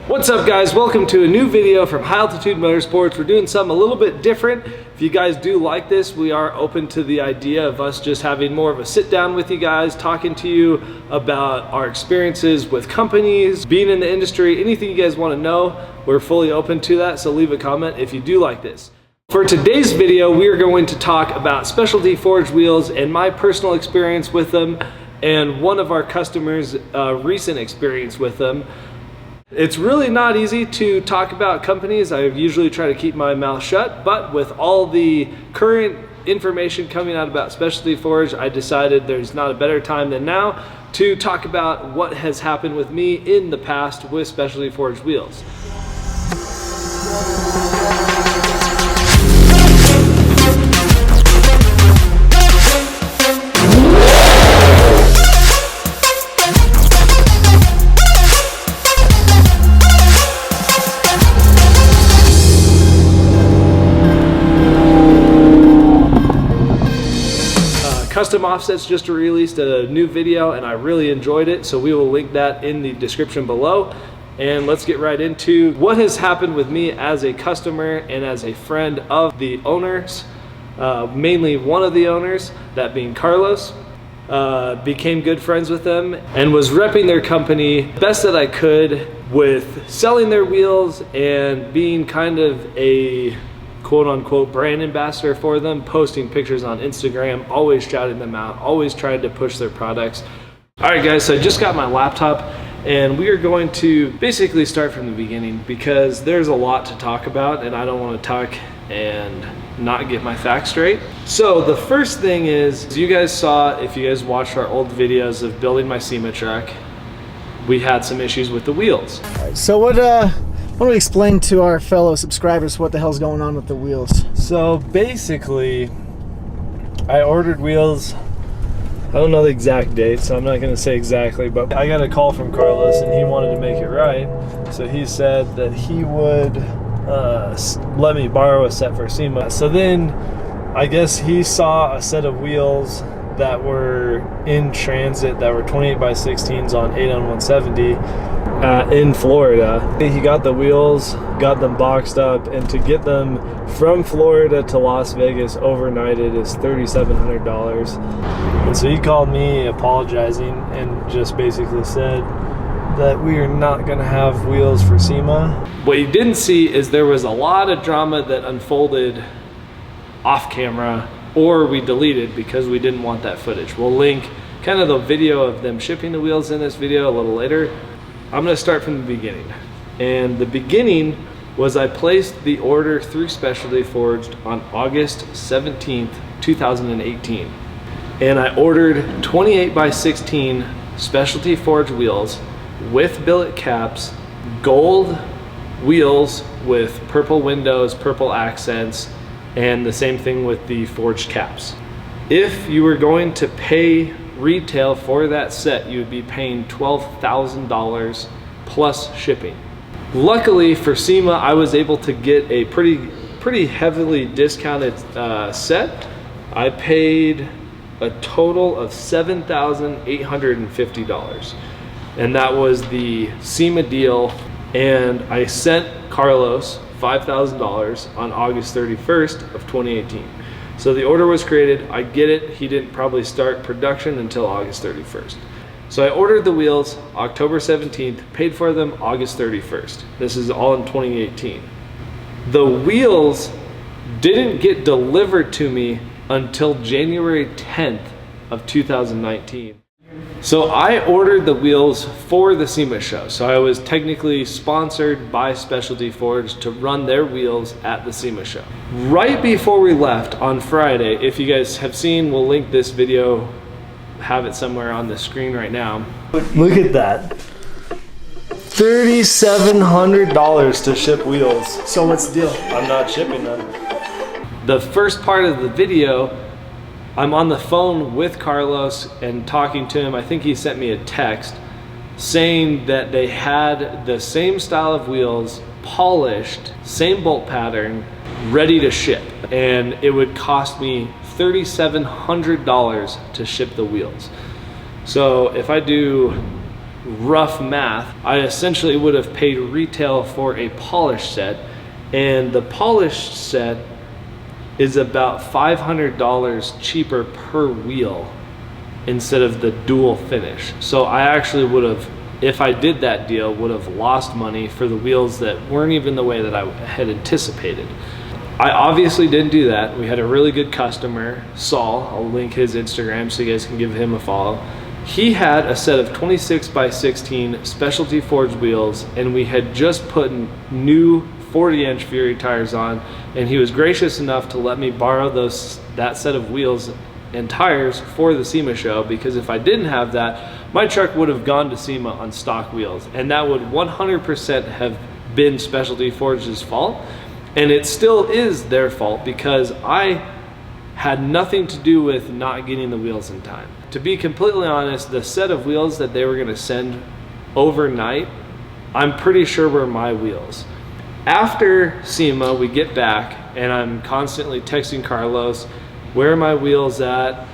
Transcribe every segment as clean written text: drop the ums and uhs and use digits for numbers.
What's up guys, welcome to a new video from High Altitude Motorsports. We're doing something a little bit different. If you guys do like this, we are open to the idea of us just having more of a sit down with you guys, talking to you about our experiences with companies, being in the industry, anything you guys want to know, we're fully open to that, so leave a comment if you do like this. For today's video, we are going to talk about specialty forged wheels and my personal experience with them and one of our customers' recent experience with them. It's really not easy to talk about companies. I usually try to keep my mouth shut, but with all the current information coming out about Specialty Forged, I decided there's not a better time than now to talk about what has happened with me in the past with Specialty Forged wheels. Custom Offsets just released a new video and I really enjoyed it, so we will link that in the description below. And let's get right into what has happened with me as a customer and as a friend of the owners, mainly one of the owners, that being Carlos. Became good friends with them and was repping their company best that I could with selling their wheels and being kind of a quote-unquote brand ambassador for them, posting pictures on Instagram, always shouting them out, always trying to push their products. All right guys, so I just got my laptop and we are going to basically start from the beginning because there's a lot to talk about and I don't want to talk and not get my facts straight. So the first thing is, you guys saw, if you guys watched our old videos of building my SEMA truck, we had some issues with the wheels. All right, so why don't we explain to our fellow subscribers what the hell's going on with the wheels? So basically, I ordered wheels, I don't know the exact date, so I'm not going to say exactly, but I got a call from Carlos and he wanted to make it right. So he said that he would let me borrow a set for SEMA. So then I guess he saw a set of wheels that were in transit that were 28x16s on 8 on 170 in Florida. He got the wheels, got them boxed up, and to get them from Florida to Las Vegas overnighted is $3,700. And so he called me apologizing and just basically said that we are not gonna have wheels for SEMA. What you didn't see is there was a lot of drama that unfolded off camera, or we deleted because we didn't want that footage. We'll link kind of the video of them shipping the wheels in this video a little later. I'm gonna start from the beginning. And the beginning was I placed the order through Specialty Forged on August 17th, 2018. And I ordered 28x16 Specialty Forged wheels with billet caps, gold wheels with purple windows, purple accents, and the same thing with the forged caps. If you were going to pay retail for that set, you would be paying $12,000 plus shipping. Luckily for SEMA, I was able to get a pretty heavily discounted set. I paid a total of $7,850, and that was the SEMA deal. And I sent Carlos $5,000 on August 31st of 2018. So the order was created, I get it, he didn't probably start production until August 31st. So I ordered the wheels October 17th, paid for them August 31st. This is all in 2018. The wheels didn't get delivered to me until January 10th of 2019. So I ordered the wheels for the SEMA show. So I was technically sponsored by Specialty Forged to run their wheels at the SEMA show. Right before we left on Friday, if you guys have seen, we'll link this video, have it somewhere on the screen right now. Look at that. $3,700 to ship wheels. So what's the deal? I'm not shipping them. The first part of the video, I'm on the phone with Carlos and talking to him. I think he sent me a text saying that they had the same style of wheels, polished, same bolt pattern, ready to ship. And it would cost me $3,700 to ship the wheels. So if I do rough math, I essentially would have paid retail for a polished set, and the polished set is about $500 cheaper per wheel instead of the dual finish. So I actually would have, if I did that deal, would have lost money for the wheels that weren't even the way that I had anticipated. I obviously didn't do that. We had a really good customer, Saul. I'll link his Instagram so you guys can give him a follow. He had a set of 26 by 16 specialty forged wheels, and we had just put new 40-inch Fury tires on, and he was gracious enough to let me borrow that set of wheels and tires for the SEMA show, because if I didn't have that, my truck would have gone to SEMA on stock wheels, and that would 100% have been Specialty Forged's fault, and it still is their fault because I had nothing to do with not getting the wheels in time. To be completely honest, the set of wheels that they were gonna send overnight, I'm pretty sure were my wheels. After SEMA, we get back and I'm constantly texting Carlos, where are my wheels at,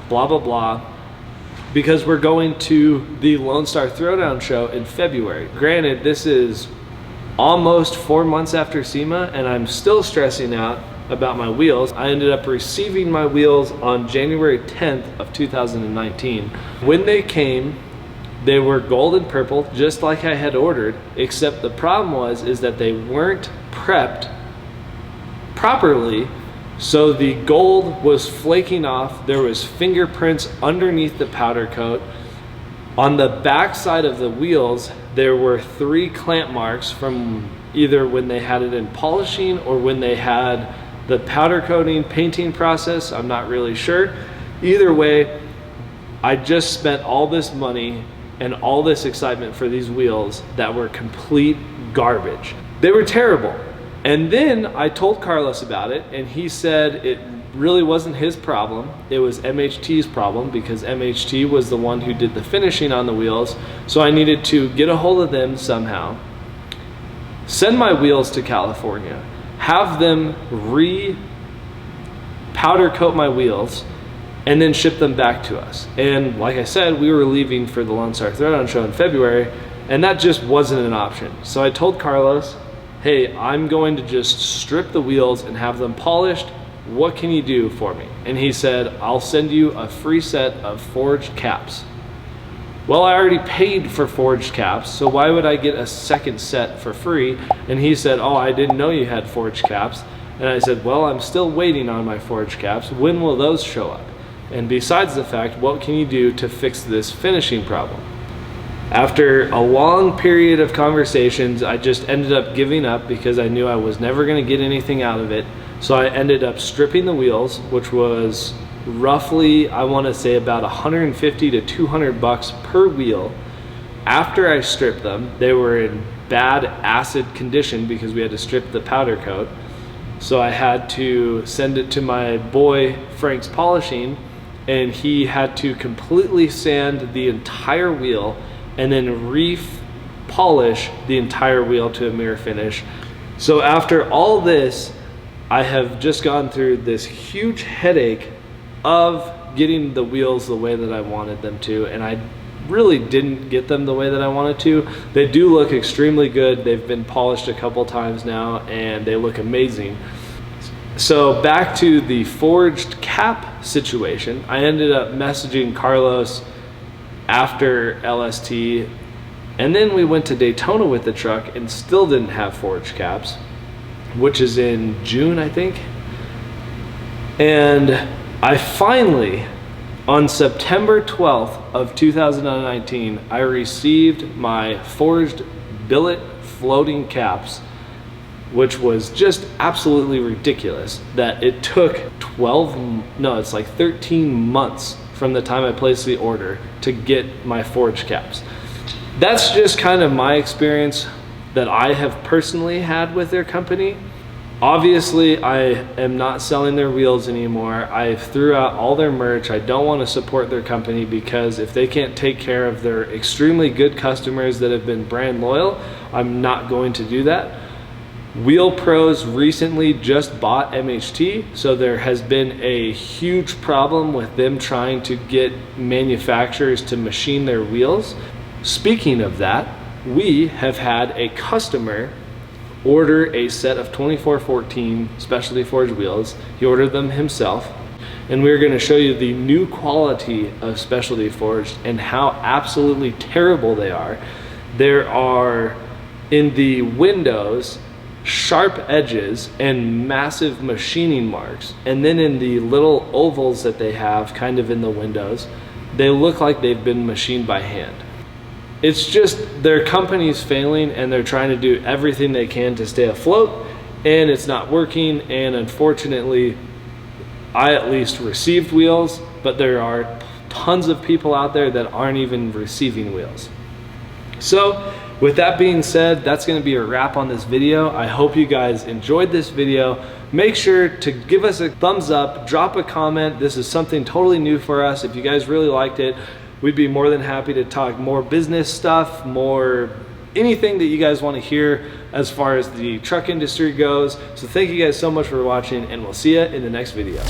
blah, blah, blah, because we're going to the Lone Star Throwdown show in February. Granted, this is almost 4 months after SEMA and I'm still stressing out about my wheels. I ended up receiving my wheels on January 10th of 2019. When they came, they were gold and purple, just like I had ordered, except the problem is that they weren't prepped properly, so the gold was flaking off. There was fingerprints underneath the powder coat. On the back side of the wheels, there were 3 clamp marks from either when they had it in polishing or when they had the powder coating painting process. I'm not really sure. Either way, I just spent all this money and all this excitement for these wheels that were complete garbage. They were terrible. And then I told Carlos about it, and he said it really wasn't his problem. It was MHT's problem, because MHT was the one who did the finishing on the wheels. So I needed to get a hold of them somehow, send my wheels to California, have them powder coat my wheels, and then ship them back to us. And like I said, we were leaving for the Lone Star Throwdown show in February, and that just wasn't an option. So I told Carlos, hey, I'm going to just strip the wheels and have them polished. What can you do for me? And he said, I'll send you a free set of forged caps. Well, I already paid for forged caps, so why would I get a second set for free? And he said, oh, I didn't know you had forged caps. And I said, well, I'm still waiting on my forged caps. When will those show up? And besides the fact, what can you do to fix this finishing problem? After a long period of conversations, I just ended up giving up because I knew I was never gonna get anything out of it. So I ended up stripping the wheels, which was roughly, I wanna say about 150 to 200 bucks per wheel. After I stripped them, they were in bad acid condition because we had to strip the powder coat. So I had to send it to my boy Frank's Polishing, and he had to completely sand the entire wheel and then re-polish the entire wheel to a mirror finish. So after all this, I have just gone through this huge headache of getting the wheels the way that I wanted them to, and I really didn't get them the way that I wanted to. They do look extremely good. They've been polished a couple times now and they look amazing. So back to the forged cap situation, I ended up messaging Carlos after LST, and then we went to Daytona with the truck and still didn't have forged caps, which is in June, I think. And I finally, on September 12th of 2019, I received my forged billet floating caps, which was just absolutely ridiculous that it took 13 months from the time I placed the order to get my forged caps. That's just kind of my experience that I have personally had with their company. Obviously, I am not selling their wheels anymore. I threw out all their merch. I don't want to support their company because if they can't take care of their extremely good customers that have been brand loyal, I'm not going to do that. Wheel Pros recently just bought MHT, so there has been a huge problem with them trying to get manufacturers to machine their wheels. Speaking of that, we have had a customer order a set of 2414 specialty forged wheels. He ordered them himself, and we're going to show you the new quality of specialty forged and how absolutely terrible they are. There are, in the windows, sharp edges and massive machining marks, and then in the little ovals that they have kind of in the windows, they look like they've been machined by hand. It's just their company's failing, and they're trying to do everything they can to stay afloat, and it's not working. And unfortunately, I at least received wheels, but there are tons of people out there that aren't even receiving wheels. So with that being said, that's going to be a wrap on this video. I hope you guys enjoyed this video. Make sure to give us a thumbs up, drop a comment. This is something totally new for us. If you guys really liked it, we'd be more than happy to talk more business stuff, more anything that you guys want to hear as far as the truck industry goes. So thank you guys so much for watching, and we'll see you in the next video.